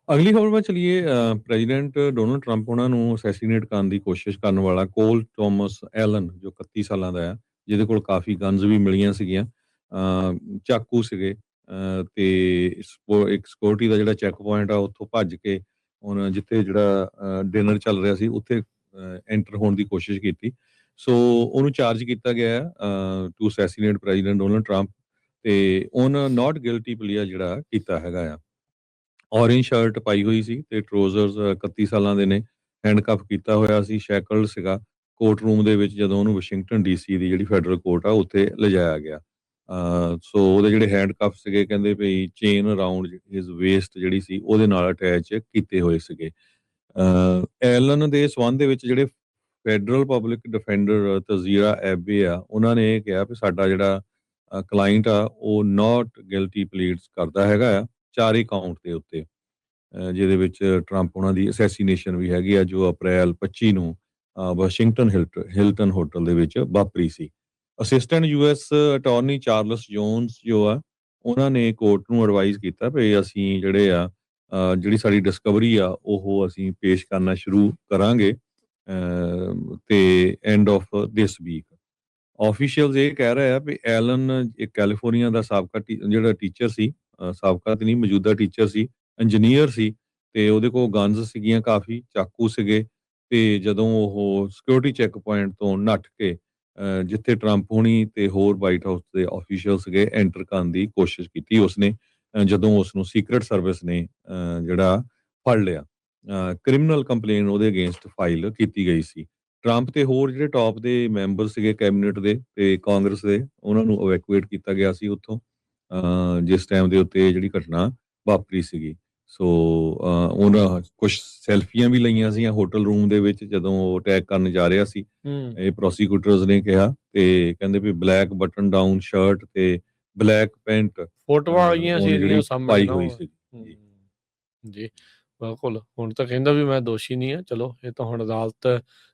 ਅਗਲੀ ਖਬਰ ਵੱਲ ਚਲੀਏ। ਪ੍ਰੈਜ਼ੀਡੈਂਟ ਡੋਨਲਡ ਟਰੰਪ ਉਹਨਾਂ ਨੂੰ ਅਸੈਸੀਨੇਟ ਕਰਨ ਦੀ ਕੋਸ਼ਿਸ਼ ਕਰਨ ਵਾਲਾ ਕੋਲ ਥੋਮਸ ਐਲਨ, ਜੋ 31 ਸਾਲਾਂ ਦਾ ਹੈ, ਜਿਹਦੇ ਕੋਲ ਕਾਫੀ ਗਨਜ਼ ਵੀ ਮਿਲੀਆਂ ਸੀਗੀਆਂ, ਚਾਕੂ ਸੀਗੇ, ਤੇ ਇੱਕ ਸਿਕਿਉਰਿਟੀ ਦਾ ਜਿਹੜਾ ਚੈੱਕ ਪੁਆਇੰਟ ਆ ਉੱਥੋਂ ਭੱਜ ਕੇ ਹੁਣ ਜਿੱਥੇ ਜਿਹੜਾ ਡਿਨਰ ਚੱਲ ਰਿਹਾ ਸੀ ਉੱਥੇ ਐਂਟਰ ਹੋਣ ਦੀ ਕੋਸ਼ਿਸ਼ ਕੀਤੀ। ਸੋ ਉਹਨੂੰ ਚਾਰਜ ਕੀਤਾ ਗਿਆ to assassinate president Donald Trump, ਤੇ ਉਹਨਾਂ ਨਾਟ ਗਿਲਟੀ ਪਲੀਆ ਜਿਹੜਾ ਕੀਤਾ ਹੈਗਾ ਆ। ਔਰੇਂਜ ਸ਼ਰਟ ਪਾਈ ਹੋਈ ਸੀ ਤੇ ਟਰਾਊਜ਼ਰਸ 31 ਸਾਲਾਂ ਦੇ ਨੇ, ਹੈਂਡਕਫ ਕੀਤਾ ਹੋਇਆ ਸੀ, ਸ਼ੈਕਲਡ ਸੀਗਾ। ਕੋਰਟ ਰੂਮ ਦੇ ਵਿੱਚ ਜਦੋਂ ਉਹਨੂੰ ਵਾਸ਼ਿੰਗਟਨ ਡੀਸੀ ਦੀ ਜਿਹੜੀ ਫੈਡਰਲ ਕੋਰਟ ਆ ਉੱਥੇ ਲਿਜਾਇਆ ਗਿਆ। ਸੋ ਉਹਦੇ ਜਿਹੜੇ ਹੈਂਡਕਫ ਸੀਗੇ, ਕਹਿੰਦੇ ਵੀ ਚੇਨ ਅਰਾਊਂਡ ਹਿਸ ਵੇਸਟ ਜਿਹੜੀ ਸੀ ਉਹਦੇ ਨਾਲ ਅਟੈਚ ਕੀਤੇ ਹੋਏ ਸੀਗੇ। ਐਲਨ ਦੇ ਸਬੰਧ ਦੇ ਵਿੱਚ ਜਿਹੜੇ ਫੈਡਰਲ ਪਬਲਿਕ ਡਿਫੈਂਡਰ ਤਜ਼ੀਰਾ ਐਬੇ ਆ, ਉਹਨਾਂ ਨੇ ਇਹ ਕਿਹਾ ਵੀ ਸਾਡਾ ਜਿਹੜਾ ਕਲਾਇੰਟ ਆ ਉਹ ਨਾਟ ਗਿਲਟੀ ਪਲੀਡਸ ਕਰਦਾ ਹੈਗਾ ਆ ਚਾਰੇ ਕਾਊਂਟ ਦੇ ਉੱਤੇ, ਜਿਹਦੇ ਵਿੱਚ ਟਰੰਪ ਉਹਨਾਂ ਦੀ ਅਸੈਸੀਨੇਸ਼ਨ ਵੀ ਹੈਗੀ ਆ, ਜੋ ਅਪ੍ਰੈਲ 25 ਨੂੰ ਵਾਸ਼ਿੰਗਟਨ ਹਿਲਟਨ ਹੋਟਲ ਦੇ ਵਿੱਚ ਵਾਪਰੀ ਸੀ। Assistant US attorney Charles Jones ਜੋ ਆ, ਉਹਨਾਂ ਨੇ ਕੋਰਟ ਨੂੰ ਐਡਵਾਈਜ਼ ਕੀਤਾ ਵੀ ਅਸੀਂ ਜਿਹੜੇ ਆ ਜਿਹੜੀ ਸਾਡੀ ਡਿਸਕਵਰੀ ਆ ਉਹ ਅਸੀਂ ਪੇਸ਼ ਕਰਨਾ ਸ਼ੁਰੂ ਕਰਾਂਗੇ ਤੇ end of this week. Officials ਇਹ ਕਹਿ ਰਹੇ ਆ ਵੀ ਐਲਨ ਇੱਕ ਕੈਲੀਫੋਰਨੀਆ ਦਾ ਸਾਬਕਾ ਜਿਹੜਾ ਟੀਚਰ ਸੀ, ਸਾਬਕਾ ਤੇ ਨਹੀਂ ਮੌਜੂਦਾ ਟੀਚਰ ਸੀ, ਇੰਜੀਨੀਅਰ ਸੀ, ਤੇ ਉਹਦੇ ਕੋਲ ਗਨਜ਼ ਸੀਗੀਆਂ, ਕਾਫੀ ਚਾਕੂ ਸੀਗੇ। ਤੇ ਜਦੋਂ ਉਹ ਸਿਕਿਉਰਿਟੀ ਚੈੱਕ ਪੁਆਇੰਟ ਤੋਂ ਨੱਠ ਕੇ ਜਿੱਥੇ ਟਰੰਪ ਹੋਣੀ ਤੇ ਹੋਰ ਵਾਈਟ ਹਾਊਸ ਦੇ ਆਫੀਸ਼ੀਅਲ ਸੀਗੇ ਐਂਟਰ ਕਰਨ ਦੀ ਕੋਸ਼ਿਸ਼ ਕੀਤੀ ਉਸਨੇ, ਜਦੋਂ ਉਸ ਨੂੰ ਸੀਕ੍ਰੇਟ ਸਰਵਿਸ ਨੇ ਜਿਹੜਾ ਫੜ ਲਿਆ। ਕ੍ਰਿਮੀਨਲ ਕੰਪਲੇਨ ਉਹਦੇ ਅਗੇਂਸਟ ਫਾਈਲ ਕੀਤੀ ਗਈ ਸੀ। ਟਰੰਪ ਤੇ ਹੋਰ ਜਿਹੜੇ ਟੌਪ ਦੇ ਮੈਂਬਰ ਸੀਗੇ ਕੈਬਨਿਟ ਦੇ ਤੇ ਕਾਂਗਰਸ ਦੇ, ਉਹਨਾਂ ਨੂੰ ਇਵੈਕੂਏਟ ਕੀਤਾ ਗਿਆ ਸੀ ਉੱਥੋਂ, ਜਿਸ ਟਾਈਮ ਦੇ ਉੱਤੇ ਜਿਹੜੀ ਘਟਨਾ ਵਾਪਰੀ ਸੀਗੀ। ਸੋ ਉਹਨਾਂ ਕੁਝ ਸੈਲਫੀਆਂ ਵੀ ਲਈਆਂ ਸੀਗੀਆਂ ਹੋਟਲ ਰੂਮ ਦੇ ਵਿੱਚ ਜਦੋਂ ਉਹ ਅਟੈਕ ਕਰਨ ਜਾ ਰਿਹਾ ਸੀ, ਇਹ ਪ੍ਰੋਸੀਕਿਊਟਰਸ ਨੇ ਕਿਹਾ। ਤੇ ਕਹਿੰਦੇ ਵੀ ਬਲੈਕ ਬਟਨ ਡਾਊਨ ਸ਼ਰਟ ਤੇ ਬਲੈਕ ਪੈਂਟ ਫੋਟੋਆਂ ਆਈਆਂ ਸੀ ਉਹਨੇ ਜਿਹੜੀਆਂ ਜਿਹੜੀ ਸਾਹਮਣੇ ਪਾਈ ਨਾ ਹੋਈ ਸੀ। ਜੀ ਬਿਲਕੁਲ। ਹੁਣ ਤਾਂ ਕਹਿੰਦਾ ਵੀ ਮੈਂ ਦੋਸ਼ੀ ਨਹੀਂ ਆ, ਚਲੋ ਇਹ ਤਾਂ ਹੁਣ ਅਦਾਲਤ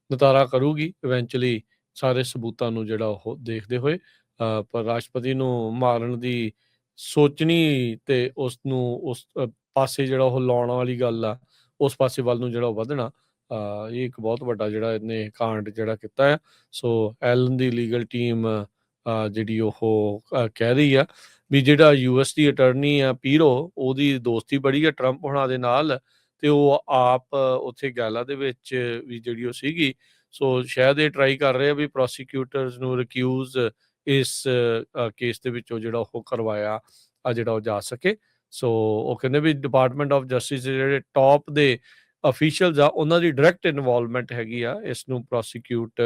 ਨਿਤਾਰਾ ਕਰੂਗੀ ਇਵੈਂਚੁਅਲੀ ਸਾਰੇ ਸਬੂਤਾਂ ਨੂੰ ਜਿਹੜਾ ਉਹ ਦੇਖਦੇ ਹੋਏ। ਪਰ ਰਾਸ਼ਟਰਪਤੀ ਨੂੰ ਮਾਰਨ ਦੀ ਸੋਚਣੀ ਤੇ ਉਸ ਨੂੰ ਉਸ ਪਾਸੇ ਜਿਹੜਾ ਉਹ ਲਾਉਣ ਵਾਲੀ ਗੱਲ ਆ, ਉਸ ਪਾਸੇ ਵੱਲ ਨੂੰ ਜਿਹੜਾ ਉਹ ਵਧਣਾ, ਇਹ ਇੱਕ ਬਹੁਤ ਵੱਡਾ ਜਿਹੜਾ ਇਹਨੇ ਕਾਂਡ ਜਿਹੜਾ ਕੀਤਾ ਹੈ। ਸੋ ਐਲਨ ਦੀ ਲੀਗਲ ਟੀਮ ਜਿਹੜੀ ਉਹ ਕਹਿ ਰਹੀ ਆ ਵੀ ਜਿਹੜਾ ਯੂਐਸ ਦੀ ਅਟਰਨੀ ਆ ਪੀਰੋ, ਉਹਦੀ ਦੋਸਤੀ ਬੜੀ ਆ ਟਰੰਪ ਹੋਣਾ ਦੇ ਨਾਲ, ਤੇ ਉਹ ਆਪ ਉੱਥੇ ਗਾਲਾ ਦੇ ਵਿੱਚ ਵੀ ਜਿਹੜੀ ਉਹ ਸੀਗੀ। ਸੋ ਸ਼ਾਇਦ ਇਹ ਟਰਾਈ ਕਰ ਰਹੇ ਆ ਵੀ ਪ੍ਰੋਸੀਕਿਊਟਰਸ ਨੂੰ ਰਿਕਿਊਜ਼ ਇਸ ਕੇਸ ਦੇ ਵਿੱਚੋਂ ਜਿਹੜਾ ਉਹ ਕਰਵਾਇਆ ਜਿਹੜਾ ਉਹ ਜਾ ਸਕੇ। ਸੋ ਉਹ ਕਹਿੰਦੇ ਵੀ ਡਿਪਾਰਟਮੈਂਟ ਆਫ ਜਸਟਿਸ ਦੇ ਜਿਹੜੇ ਟੌਪ ਦੇ ਅਫੀਸ਼ੀਅਲਸ ਆ, ਉਹਨਾਂ ਦੀ ਡਾਇਰੈਕਟ ਇਨਵੋਲਵਮੈਂਟ ਹੈਗੀ ਆ ਇਸ ਨੂੰ ਪ੍ਰੋਸੀਕਿਊਟ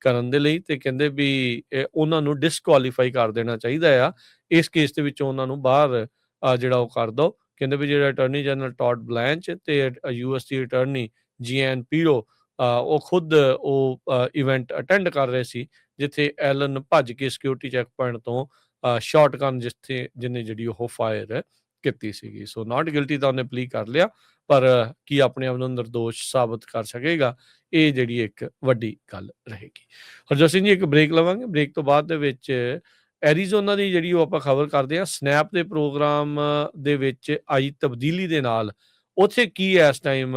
ਕਰਨ ਦੇ ਲਈ, ਤੇ ਕਹਿੰਦੇ ਵੀ ਉਹਨਾਂ ਨੂੰ ਡਿਸਕੁਆਲੀਫਾਈ ਕਰ ਦੇਣਾ ਚਾਹੀਦਾ ਆ ਇਸ ਕੇਸ ਦੇ ਵਿੱਚੋਂ, ਉਹਨਾਂ ਨੂੰ ਬਾਹਰ ਜਿਹੜਾ ਉਹ ਕਰ ਦੋ। ਕਹਿੰਦੇ ਵੀ ਜਿਹੜਾ ਅਟਾਰਨੀ ਜਨਰਲ ਟੌਡ ਬਲੈਂਚ ਤੇ ਯੂਐਸ ਦੀ ਅਟਾਰਨੀ ਜੀਐਨ ਪੀਰੋ, ਉਹ ਖੁਦ ਉਹ ਇਵੈਂਟ ਅਟੈਂਡ ਕਰ ਰਹੇ ਸੀ ਜਿੱਥੇ ਐਲਨ ਭੱਜ ਕੇ ਸਿਕਿਉਰਿਟੀ ਚੈੱਕ ਪੁਆਇੰਟ ਤੋਂ ਸ਼ਾਟਗਨ ਜਿਹਨੇ ਜਿਹੜੀ ਉਹ ਫਾਇਰ ਕੀਤੀ ਸੀਗੀ। ਸੋ ਨਾਟ ਗਿਲਟੀ ਤਾਂ ਉਹਨੇ ਪਲੀ ਕਰ ਲਿਆ, ਪਰ ਕੀ ਆਪਣੇ ਆਪ ਨੂੰ ਨਿਰਦੋਸ਼ ਸਾਬਤ ਕਰ ਸਕੇਗਾ, ਇਹ ਜਿਹੜੀ ਇੱਕ ਵੱਡੀ ਗੱਲ ਰਹੇਗੀ। ਹਰਜੋਤ ਸਿੰਘ ਜੀ, ਇੱਕ ਬ੍ਰੇਕ ਲਵਾਂਗੇ, ਬ੍ਰੇਕ ਤੋਂ ਬਾਅਦ ਦੇ ਵਿੱਚ ਐਰੀਜ਼ੋਨਾ ਦੀ ਜਿਹੜੀ ਉਹ ਆਪਾਂ ਖਬਰ ਕਰਦੇ ਹਾਂ, ਸਨੈਪ ਦੇ ਪ੍ਰੋਗਰਾਮ ਦੇ ਵਿੱਚ ਆਈ ਤਬਦੀਲੀ ਦੇ ਨਾਲ ਉੱਥੇ ਕੀ ਇਸ ਟਾਈਮ